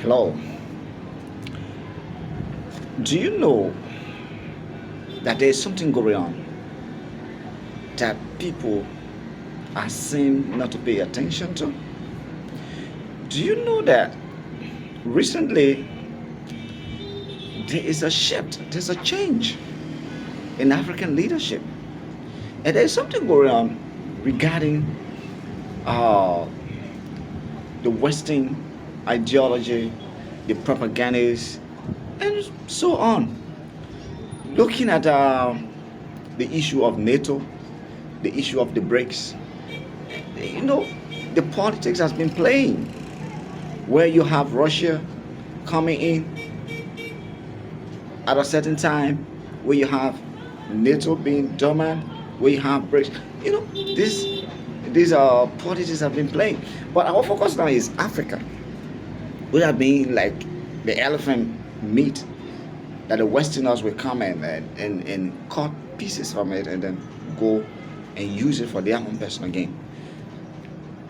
Hello. Do you know that there is something going on that people are seem not to pay attention to? Do you know that recently there is a shift, there's a change in African leadership, and there is something going on regarding uh, the Western ideology, the propagandas, and so on. Looking at the issue of NATO, the issue of the BRICS, you know, the politics has been playing where you have Russia coming in at a certain time, where you have NATO being dormant, where you have BRICS. You know, these politics have been playing. But our focus now is Africa. We have been like the elephant meat that the Westerners will come and cut pieces from it and then go and use it for their own personal gain.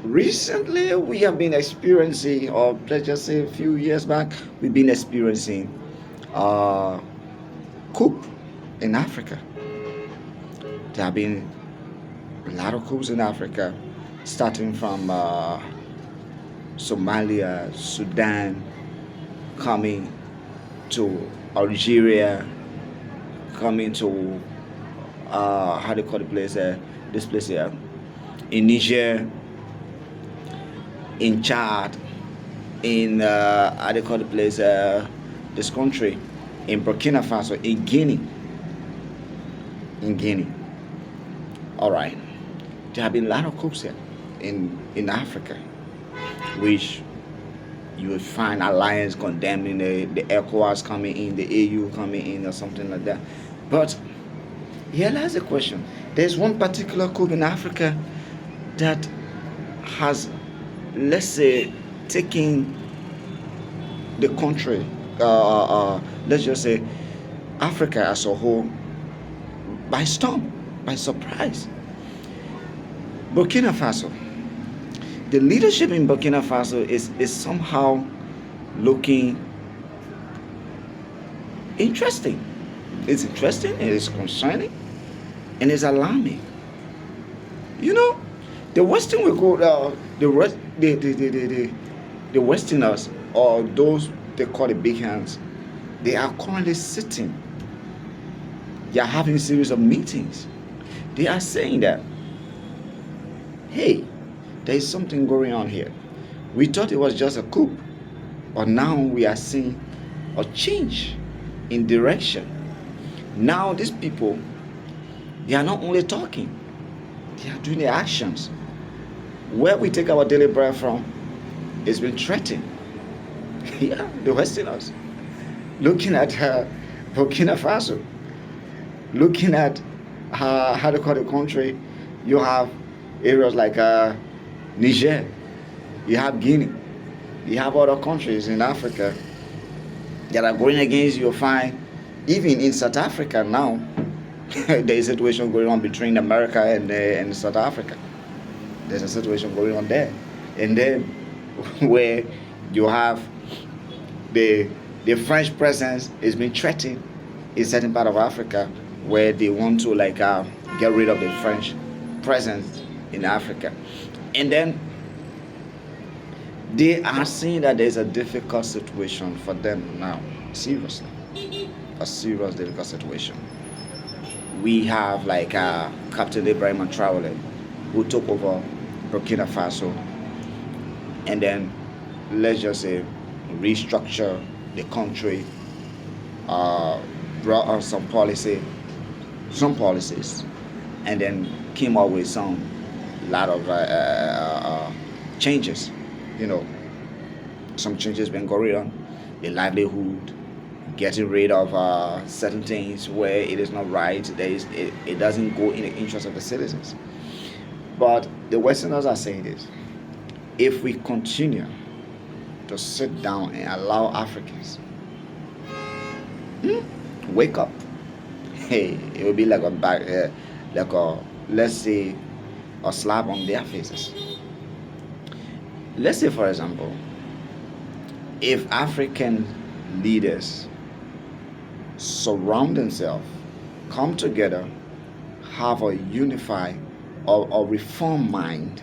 Recently, we have been experiencing, or let's just say a few years back, we've been experiencing uh, coup in Africa. There have been a lot of coups in Africa, starting from Somalia, Sudan, coming to Algeria, coming to how do you call the place? This place here in Niger, in Chad, in how do you call the place? This country, in Burkina Faso, in Guinea, in Guinea. All right, there have been a lot of coups here in Africa, which you will find alliance condemning the ECOWAS coming in, the AU coming in, or something like that. But here lies the question. There's one particular coup in Africa that has, let's say, taken the country, let's just say Africa as a whole, by storm, by surprise. Burkina Faso. The leadership in Burkina Faso is somehow looking interesting. It's interesting, it is concerning, and it's alarming. You know, the Western will go, the Westerners, or those they call the big hands, they are currently sitting, they are having a series of meetings. They are saying that, hey, there is something going on here. We thought it was just a coup, but now we are seeing a change in direction. Now these people, they are not only talking, they are doing the actions. Where we take our daily bread from is been threatened. Yeah, the Westerners. Looking at Burkina Faso, looking at how to call the country, you have areas like Niger, you have Guinea, you have other countries in Africa that are going against you. Find even in South Africa now, there is a situation going on between America and South Africa. There's a situation going on there, and then where you have the French presence is being threatened in certain part of Africa, where they want to get rid of the French presence in Africa. And then they are seeing that there's a difficult situation for them now. Seriously. A serious difficult situation. We have Captain Ibrahima Traore, who took over Burkina Faso, and then let's just say restructure the country, brought on some policies, and then came up with some lot of changes. You know, some changes been going on, the livelihood, getting rid of certain things where it is not right. It doesn't go in the interest of the citizens. But the Westerners are saying this: if we continue to sit down and allow Africans wake up, hey, it will be like a back, like a, let's say, a slap on their faces. Let's say, for example, If African leaders surround themselves, come together, have a unified or reform mind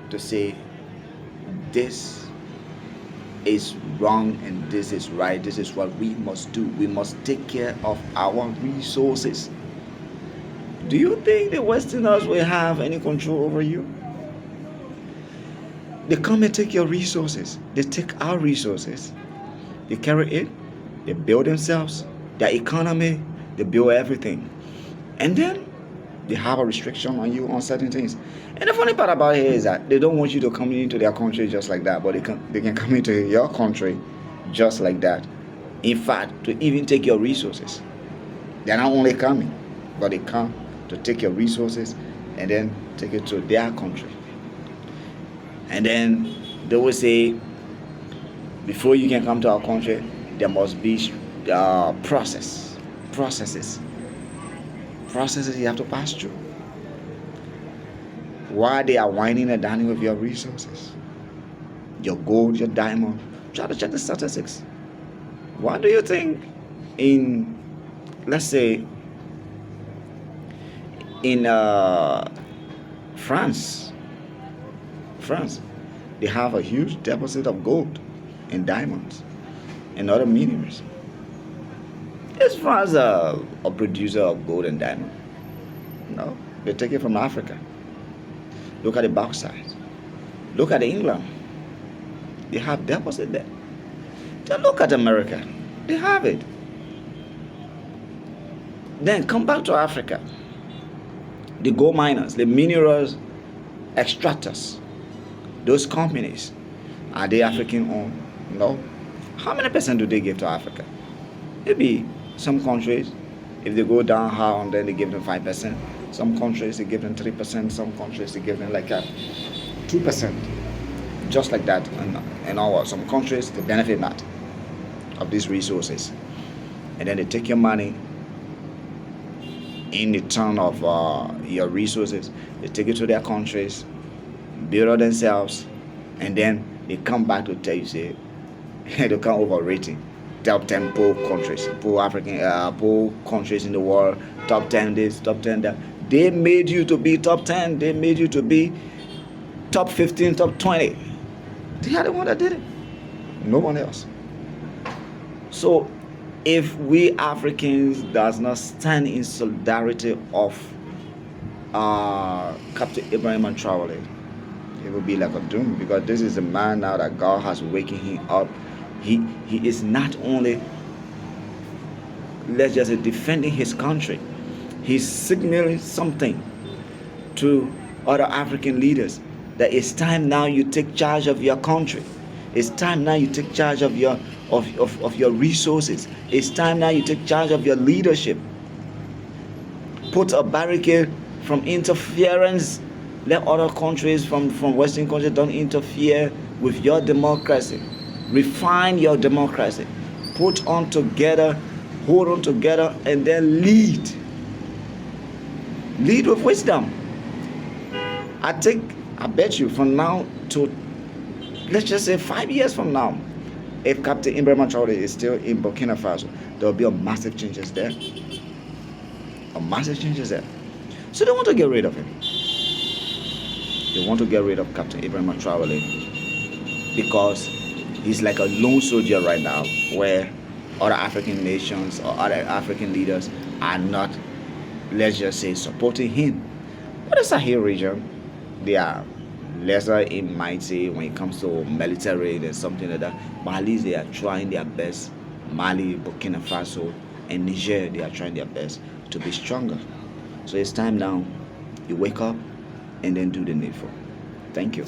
to say this is wrong and this is right, this is what we must do. We must take care of our resources. Do you think the Westerners will have any control over you? They come and take your resources. They take our resources. They carry it. They build themselves, their economy. They build everything. And then they have a restriction on you on certain things. And the funny part about it is that they don't want you to come into their country just like that, but they can come into your country just like that. In fact, to even take your resources. They're not only coming, but they come to take your resources and then take it to their country. And then they will say, before you can come to our country, there must be processes you have to pass through. Why they are whining and dining with your resources, your gold, your diamond? Try to check the statistics. Why do you think in, let's say, in France, they have a huge deposit of gold and diamonds and other minerals? Is France a producer of gold and diamond? No, they take it from Africa. Look at the bauxite. Look at England. They have deposit there. Then look at America. They have it. Then come back to Africa. The gold miners, the minerals extractors, those companies, are they African owned? No. How many percent do they give to Africa? Maybe some countries, if they go down hard, then they give them 5%. Some countries they give them 3%. Some countries they give them like 2%. Just like that. And all some countries they benefit not of these resources, and then they take your money in return of your resources. They take it to their countries, build it themselves, and then they come back to tell you, say, they come overrating. Top 10 poor countries, poor countries in the world, top 10 this, top 10 that. They made you to be top 10. They made you to be top 15, top 20. They are the one that did it. No one else. So if we Africans does not stand in solidarity of Captain Ibrahima Traore, it will be like a doom, because this is a man now that God has waking him up. He is not only, let's just say, defending his country. He's signaling something to other African leaders that it's time now you take charge of your country. It's time now you take charge of your resources. It's time now you take charge of your leadership. Put a barricade from interference. Let other countries from Western countries don't interfere with your democracy. Refine your democracy. Put on together, hold on together, and then lead. Lead with wisdom. I bet you from now to, let's just say 5 years from now, if Captain Ibrahima Traore is still in Burkina Faso, there will be a massive changes there. A massive changes there. So they want to get rid of him. They want to get rid of Captain Ibrahima Traore because he's like a lone soldier right now, where other African nations or other African leaders are not, let's just say, supporting him. But the Sahel region, they are lesser in mighty when it comes to military and something like that, but at least they are trying their best. Mali, Burkina Faso, and Niger, they are trying their best to be stronger. So it's time now you wake up and then do the needful. Thank you.